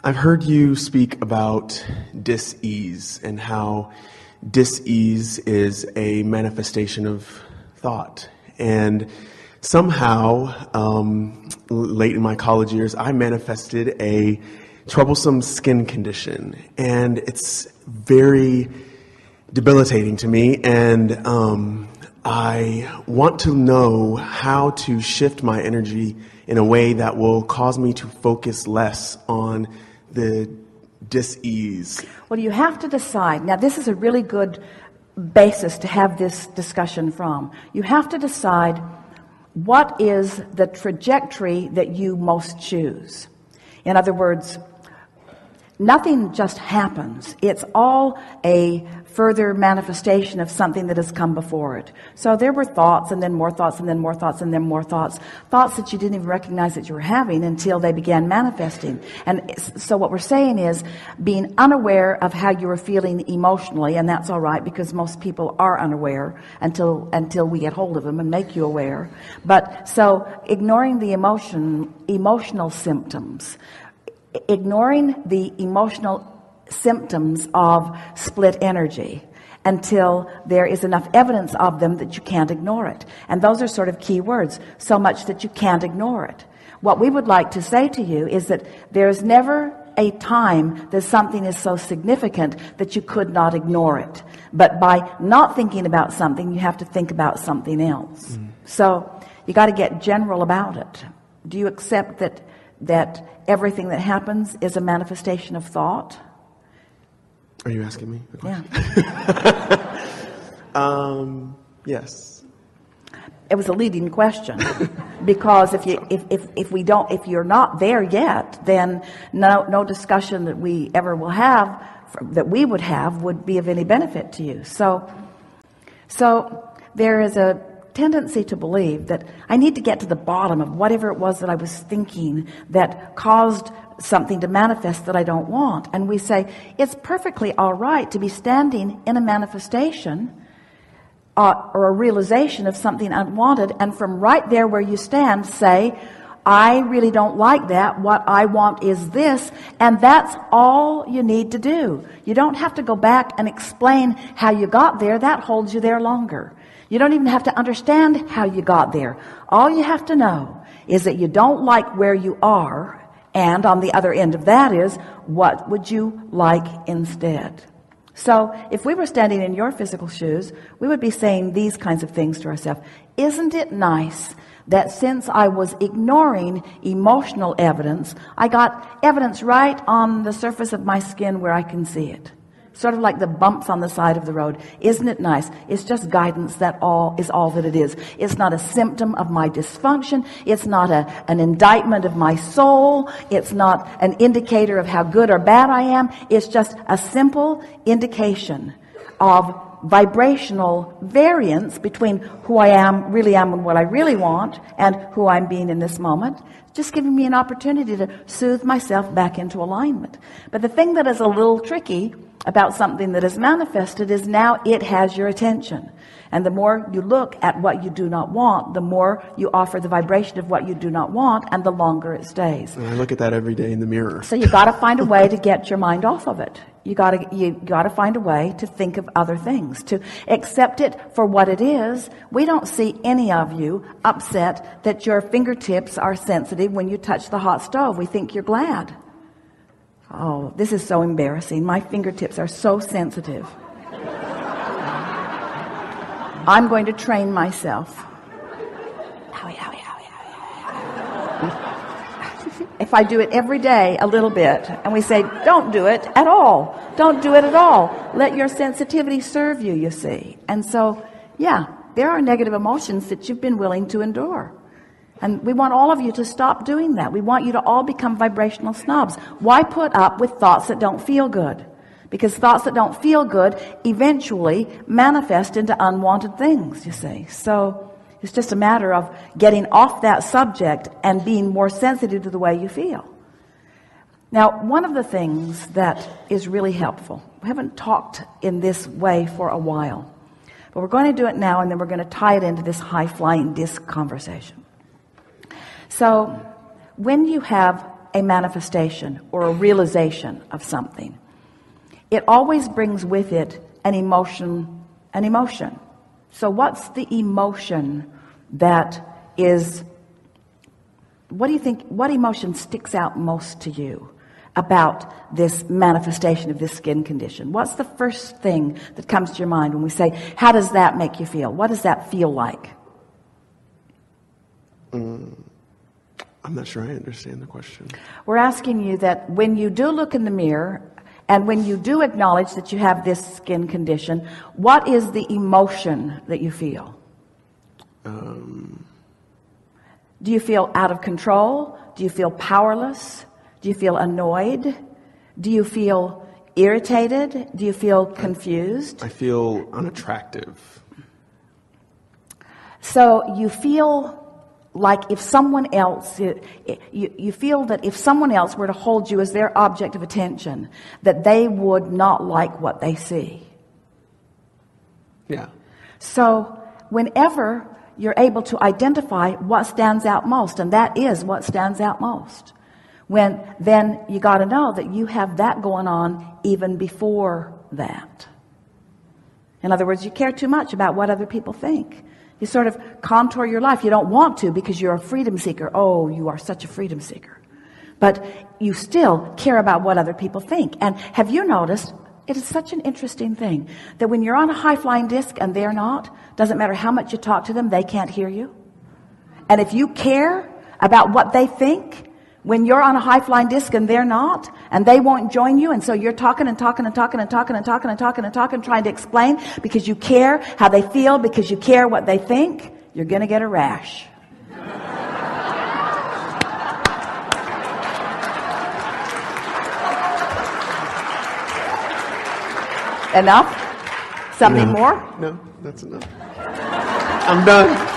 I've heard you speak about dis-ease and how dis-ease is a manifestation of thought. And somehow, late in my college years, I manifested a troublesome skin condition. And it's very debilitating to me. And I want to know how to shift my energy in a way that will cause me to focus less on the dis-ease. Well, you have to decide. Now, this is a really good basis to have this discussion from. You have to decide what is the trajectory that you most choose. In other words, nothing just happens. It's all a further manifestation of something that has come before it. So there were thoughts, and then more thoughts, and then more thoughts, and then more thoughts. Thoughts that you didn't even recognize that you were having until they began manifesting. And so what we're saying is being unaware of how you were feeling emotionally, and that's all right because most people are unaware until we get hold of them and make you aware. But so ignoring the emotional symptoms, ignoring the emotional symptoms of split energy until there is enough evidence of them that you can't ignore it. And those are sort of key words, so much that you can't ignore it. What we would like to say to you is that there's never a time that something is so significant that you could not ignore it. But by not thinking about something, you have to think about something else. So you got to get general about it. Do you accept that everything that happens is a manifestation of thought? Are you asking me? Yeah. Yes. It was a leading question because if you're not there yet, then no discussion that we ever will have that we would have would be of any benefit to you. So there is a tendency to believe that I need to get to the bottom of whatever it was that I was thinking that caused something to manifest that I don't want. And we say it's perfectly all right to be standing in a manifestation or a realization of something unwanted, and from right there where you stand say, I really don't like that. What I want is this. And that's all you need to do. You don't have to go back and explain how you got there. That holds you there longer. You don't even have to understand how you got there. All you have to know is that you don't like where you are, and on the other end of that is, what would you like instead? So if we were standing in your physical shoes, we would be saying these kinds of things to ourselves. Isn't it nice that since I was ignoring emotional evidence, I got evidence right on the surface of my skin where I can see it? Sort of like the bumps on the side of the road. Isn't it nice? It's just guidance. That is all that it is. It's not a symptom of my dysfunction. It's not an indictment of my soul. It's not an indicator of how good or bad I am. It's just a simple indication of vibrational variance between who I really am and what I really want and who I'm being in this moment. Just giving me an opportunity to soothe myself back into alignment. But the thing that is a little tricky about something that is manifested is now it has your attention. And the more you look at what you do not want, the more you offer the vibration of what you do not want, and the longer it stays. And I look at that every day in the mirror. So you got to find a way to get your mind off of it. You got to find a way to think of other things, to accept it for what it is. We don't see any of you upset that your fingertips are sensitive when you touch the hot stove. We think you're glad. Oh, this is so embarrassing. My fingertips are so sensitive. I'm going to train myself. If I do it every day a little bit, and we say, don't do it at all. Don't do it at all. Let your sensitivity serve you, you see. And so, yeah, there are negative emotions that you've been willing to endure. And we want all of you to stop doing that. We want you to all become vibrational snobs. Why put up with thoughts that don't feel good? Because thoughts that don't feel good eventually manifest into unwanted things, you see. So it's just a matter of getting off that subject and being more sensitive to the way you feel. Now, one of the things that is really helpful, we haven't talked in this way for a while, but we're going to do it now, and then we're going to tie it into this high-flying disc conversation. So when you have a manifestation or a realization of something, it always brings with it an emotion. So what's the emotion that is, what do you think, what emotion sticks out most to you about this manifestation of this skin condition? What's the first thing that comes to your mind when we say, how does that make you feel? What does that feel like? I'm not sure I understand the question. We're asking you that when you do look in the mirror and when you do acknowledge that you have this skin condition, what is the emotion that you feel? Do you feel out of control? Do you feel powerless? Do you feel annoyed? Do you feel irritated? Do you feel confused? I feel unattractive. So you feel like if someone else, you feel that if someone else were to hold you as their object of attention, that they would not like what they see. Yeah. So whenever you're able to identify what stands out most, and that is what stands out most, then you got to know that you have that going on even before that. In other words, you care too much about what other people think. You sort of contour your life. You don't want to because you're a freedom seeker. Oh, you are such a freedom seeker. But you still care about what other people think. And have you noticed, it is such an interesting thing that when you're on a high-flying disc and they're not, doesn't matter how much you talk to them, they can't hear you. And if you care about what they think, when you're on a high-flying disc and they're not, and they won't join you, and so you're talking, trying to explain because you care how they feel, because you care what they think, you're going to get a rash. Enough? Something more? No, that's enough. I'm done.